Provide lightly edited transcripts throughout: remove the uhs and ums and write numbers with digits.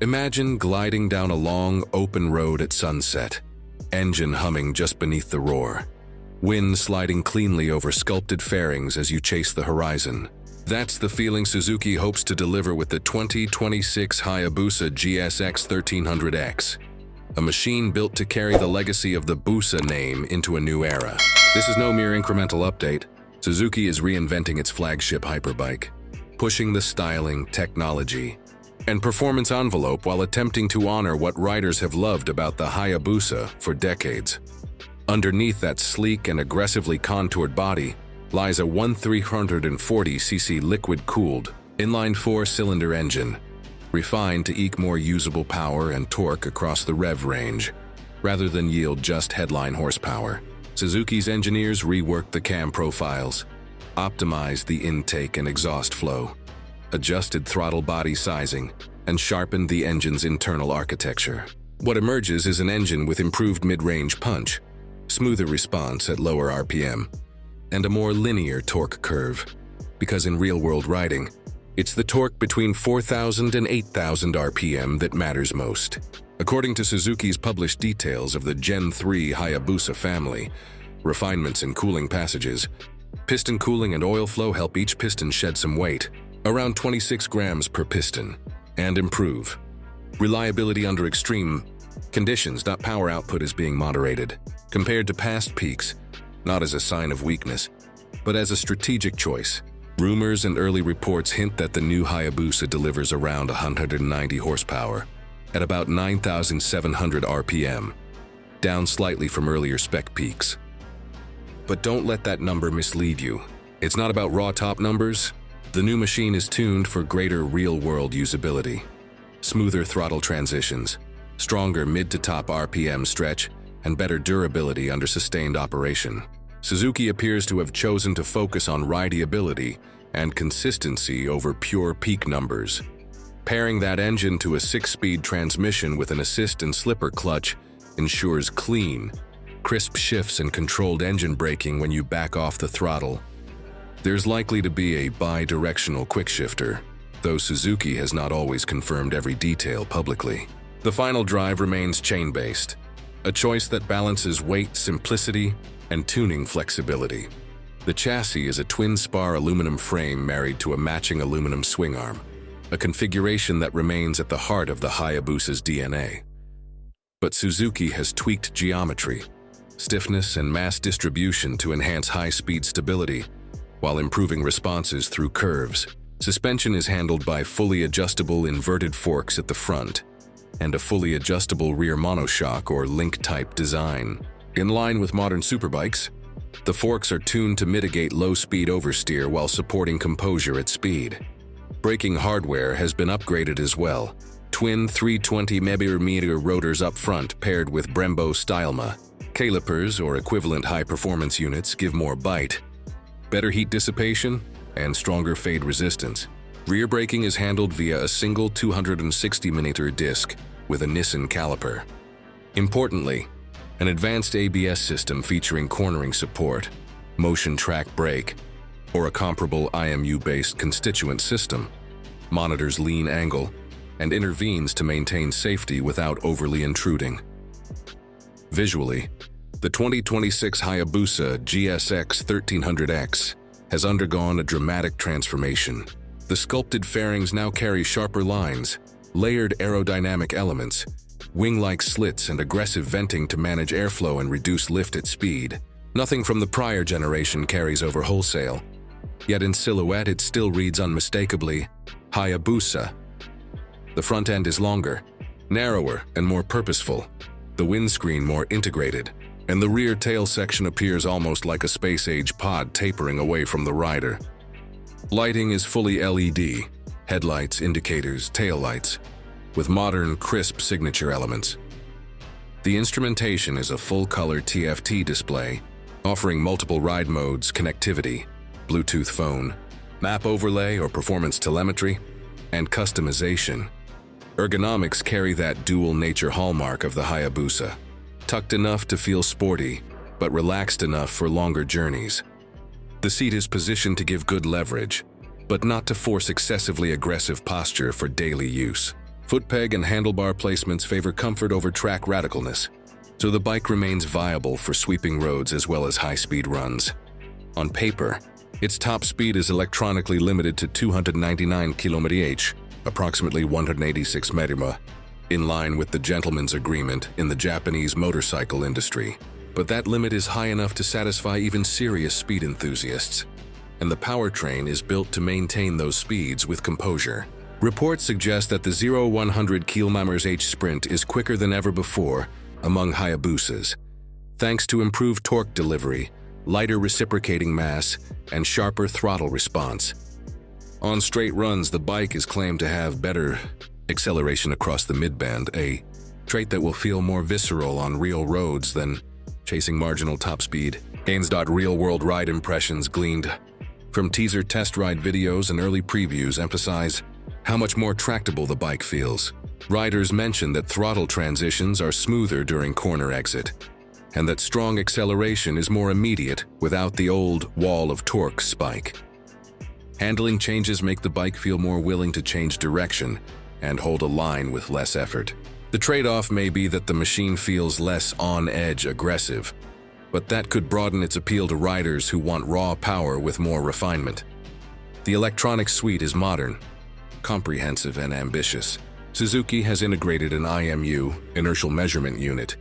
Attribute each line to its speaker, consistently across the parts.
Speaker 1: Imagine gliding down a long, open road at sunset, engine humming just beneath the roar, wind sliding cleanly over sculpted fairings as you chase the horizon. That's the feeling Suzuki hopes to deliver with the 2026 Hayabusa GSX 1300X, a machine built to carry the legacy of the Busa name into a new era. This is no mere incremental update. Suzuki is reinventing its flagship Hyperbike, pushing the styling, technology, and performance envelope while attempting to honor what riders have loved about the Hayabusa for decades. Underneath that sleek and aggressively contoured body lies a 1340cc liquid-cooled, inline four-cylinder engine, refined to eke more usable power and torque across the rev range, rather than yield just headline horsepower. Suzuki's engineers reworked the cam profiles, optimized the intake and exhaust flow, adjusted throttle body sizing, and sharpened the engine's internal architecture. What emerges is an engine with improved mid-range punch, smoother response at lower RPM, and a more linear torque curve, because in real-world riding, it's the torque between 4,000 and 8,000 RPM that matters most. According to Suzuki's published details of the Gen 3 Hayabusa family, refinements in cooling passages, piston cooling and oil flow help each piston shed some weight, around 26 grams per piston, and improve reliability under extreme conditions. Power output is being moderated compared to past peaks, not as a sign of weakness, but as a strategic choice. Rumors and early reports hint that the new Hayabusa delivers around 190 horsepower at about 9,700 RPM, down slightly from earlier spec peaks. But don't let that number mislead you. It's not about raw top numbers. The new machine is tuned for greater real-world usability, smoother throttle transitions, stronger mid-to-top RPM stretch, and better durability under sustained operation. Suzuki appears to have chosen to focus on rideability and consistency over pure peak numbers. Pairing that engine to a 6-speed transmission with an assist and slipper clutch ensures clean, crisp shifts and controlled engine braking when you back off the throttle. There's likely to be a bi-directional quickshifter, though Suzuki has not always confirmed every detail publicly. The final drive remains chain-based, a choice that balances weight, simplicity, and tuning flexibility. The chassis is a twin-spar aluminum frame married to a matching aluminum swing arm, a configuration that remains at the heart of the Hayabusa's DNA. But Suzuki has tweaked geometry, stiffness, and mass distribution to enhance high-speed stability, while improving responses through curves. Suspension is handled by fully adjustable inverted forks at the front, and a fully adjustable rear monoshock or link-type design. In line with modern superbikes, the forks are tuned to mitigate low-speed oversteer while supporting composure at speed. Braking hardware has been upgraded as well. Twin 320mm rotors up front paired with Brembo Stylema. Calipers or equivalent high-performance units give more bite, better heat dissipation, and stronger fade resistance. Rear braking is handled via a single 260mm disc with a Nissan caliper. Importantly, an advanced ABS system featuring cornering support, motion track brake, or a comparable IMU-based constituent system monitors lean angle and intervenes to maintain safety without overly intruding. Visually, the 2026 Hayabusa GSX 1300X has undergone a dramatic transformation. The sculpted fairings now carry sharper lines, layered aerodynamic elements, wing-like slits, and aggressive venting to manage airflow and reduce lift at speed. Nothing from the prior generation carries over wholesale, yet in silhouette it still reads unmistakably Hayabusa. The front end is longer, narrower, and more purposeful, the windscreen more integrated, and the rear tail section appears almost like a space-age pod tapering away from the rider. Lighting is fully LED, headlights, indicators, taillights, with modern, crisp signature elements. The instrumentation is a full-color TFT display, offering multiple ride modes, connectivity, Bluetooth phone, map overlay or performance telemetry, and customization. Ergonomics carry that dual nature hallmark of the Hayabusa, tucked enough to feel sporty, but relaxed enough for longer journeys. The seat is positioned to give good leverage, but not to force excessively aggressive posture for daily use. Foot peg and handlebar placements favor comfort over track radicalness, so the bike remains viable for sweeping roads as well as high-speed runs. On paper, its top speed is electronically limited to 299 km/h, approximately 186 mph, in line with the gentleman's agreement in the Japanese motorcycle industry. But that limit is high enough to satisfy even serious speed enthusiasts, and the powertrain is built to maintain those speeds with composure. Reports suggest that the 0-100 km/h sprint is quicker than ever before among Hayabusas, thanks to improved torque delivery, lighter reciprocating mass, and sharper throttle response. On straight runs, the bike is claimed to have better acceleration across the midband, a trait that will feel more visceral on real roads than chasing marginal top speed. Gains. Real-world ride impressions gleaned from teaser test ride videos and early previews emphasize how much more tractable the bike feels. Riders mention that throttle transitions are smoother during corner exit, and that strong acceleration is more immediate without the old wall of torque spike. Handling changes make the bike feel more willing to change direction and hold a line with less effort. The trade-off may be that the machine feels less on-edge aggressive, but that could broaden its appeal to riders who want raw power with more refinement. The electronic suite is modern, comprehensive, and ambitious. Suzuki has integrated an IMU, inertial measurement unit,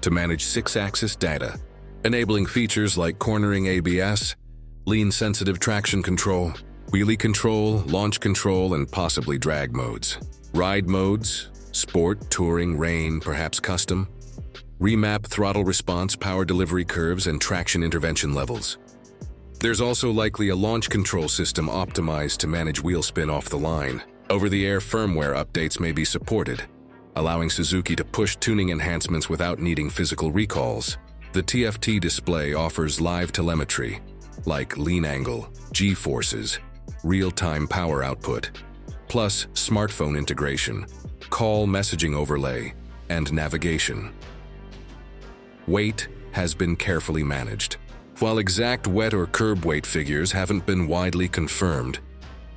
Speaker 1: to manage 6-axis data, enabling features like cornering ABS, lean-sensitive traction control, wheelie control, launch control, and possibly drag modes. Ride modes: sport, touring, rain, perhaps custom. Remap throttle response, power delivery curves, and traction intervention levels. There's also likely a launch control system optimized to manage wheel spin off the line. Over-the-air firmware updates may be supported, allowing Suzuki to push tuning enhancements without needing physical recalls. The TFT display offers live telemetry, like lean angle, G-forces, real-time power output, plus smartphone integration, call messaging overlay, and navigation. Weight has been carefully managed. While exact wet or curb weight figures haven't been widely confirmed,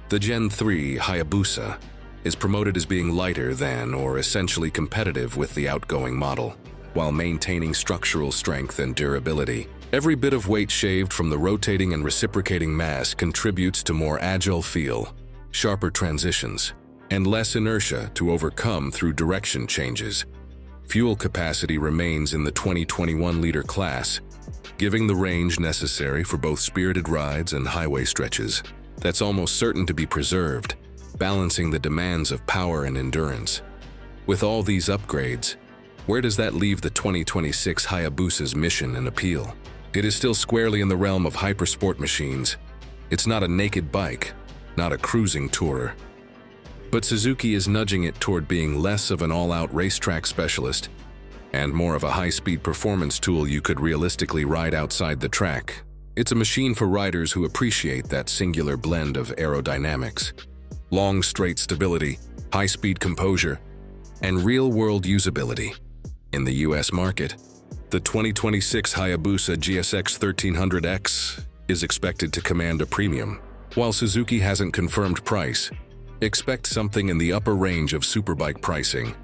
Speaker 1: the Gen 3 Hayabusa is promoted as being lighter than or essentially competitive with the outgoing model, while maintaining structural strength and durability. Every bit of weight shaved from the rotating and reciprocating mass contributes to more agile feel, sharper transitions, and less inertia to overcome through direction changes. Fuel capacity remains in the 20-21-liter class, giving the range necessary for both spirited rides and highway stretches. That's almost certain to be preserved, balancing the demands of power and endurance. With all these upgrades, where does that leave the 2026 Hayabusa's mission and appeal? It is still squarely in the realm of hypersport machines. It's not a naked bike, not a cruising tourer. But Suzuki is nudging it toward being less of an all-out racetrack specialist and more of a high-speed performance tool you could realistically ride outside the track. It's a machine for riders who appreciate that singular blend of aerodynamics, long straight stability, high-speed composure, and real-world usability. In the US market, the 2026 Hayabusa GSX 1300X is expected to command a premium. While Suzuki hasn't confirmed price, expect something in the upper range of superbike pricing,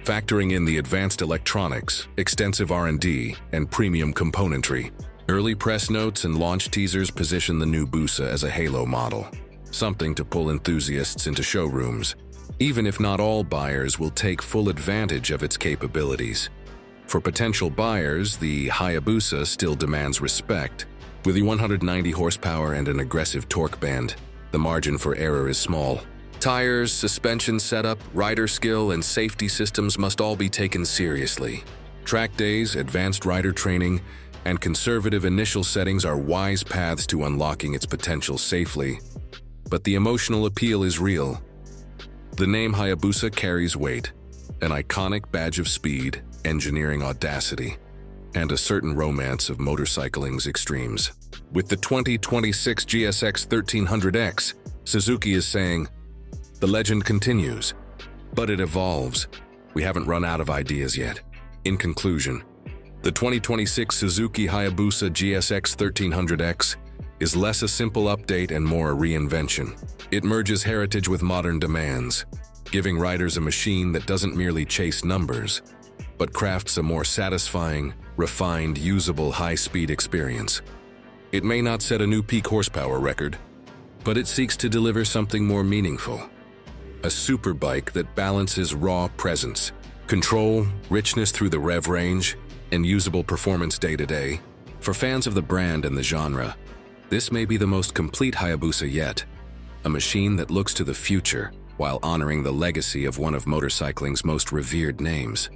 Speaker 1: factoring in the advanced electronics, extensive R&D, and premium componentry. Early press notes and launch teasers position the new Busa as a halo model, something to pull enthusiasts into showrooms, even if not all buyers will take full advantage of its capabilities. For potential buyers, the Hayabusa still demands respect. With the 190 horsepower and an aggressive torque band, the margin for error is small. Tires, suspension setup, rider skill, and safety systems must all be taken seriously. Track days, advanced rider training, and conservative initial settings are wise paths to unlocking its potential safely. But the emotional appeal is real. The name Hayabusa carries weight, an iconic badge of speed, engineering audacity, and a certain romance of motorcycling's extremes. With the 2026 GSX 1300X, Suzuki is saying, the legend continues, but it evolves. We haven't run out of ideas yet. In conclusion, the 2026 Suzuki Hayabusa GSX 1300X is less a simple update and more a reinvention. It merges heritage with modern demands, giving riders a machine that doesn't merely chase numbers, but crafts a more satisfying, refined, usable high-speed experience. It may not set a new peak horsepower record, but it seeks to deliver something more meaningful. A superbike that balances raw presence, control, richness through the rev range, and usable performance day to day. For fans of the brand and the genre, this may be the most complete Hayabusa yet, a machine that looks to the future while honoring the legacy of one of motorcycling's most revered names.